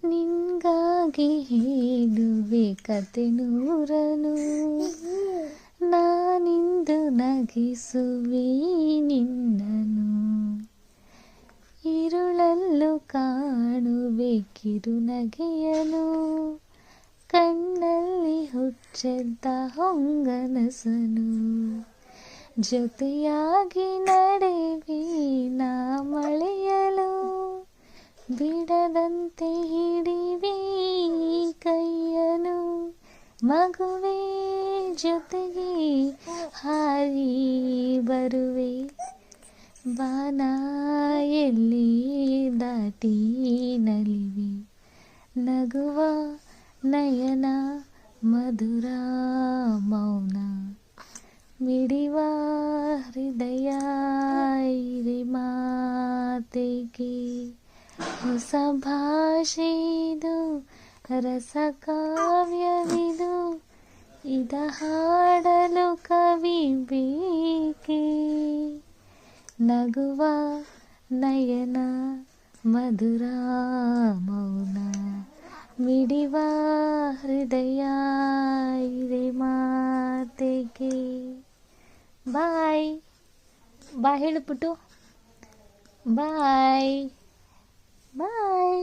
ನಿನ್ಗಾಗಿ ಹೇಳುವೆ ಕತೆ ನೂರನು, ನಾನಿಂದು ನಗಿಸುವೆ ನಿನ್ನನು. ഇരുളಲ್ಲೂ ಕಾಣುವೆ ಕಿರುನಗೆಯನು, ಕಣ್ಣಲ್ಲಿ ಹುಚ್ಚೆದ್ದ ಹೊಂಗನಸನು. ಜೊತೆಯಾಗಿ ನಡೆವಿ ನಾ ಮಳೆಯಲು, ಬಿಡದಂತೆ ಹಿಡಿವಿ ಕೈಯನು. ಮಗುವೆ ಜೊತೆಗೆ ಹಾರಿ ಬರುವೆ, ಬಾನ ಎಲ್ಲಿ ದಾಟಿ ನಲಿವೆ. ನಗುವ ನಯನ ಮಧುರ ಮೌನ, ಮಿಡಿವ ಹೃದಯ ಇರೆ ಮಾತೆಗೆ. ಹೊಸ ಭಾಷೆಯಿದು ರಸ ಕಾವ್ಯವಿದು, ಇದ ಹಾಡಲು ಕವಿ ಬೇಕೆ. ನಗುವ ನಯನ ಮಧುರ ಮೌನ, ಮಿಡಿವ ಹೃದಯ ಇರೆ ಮಾತೆಗೆ. ಬಾಯ್ ಬಾಯ್ ಹೇಳು ಪುಟ್ಟು, ಬಾಯ್ ಬಾಯ್.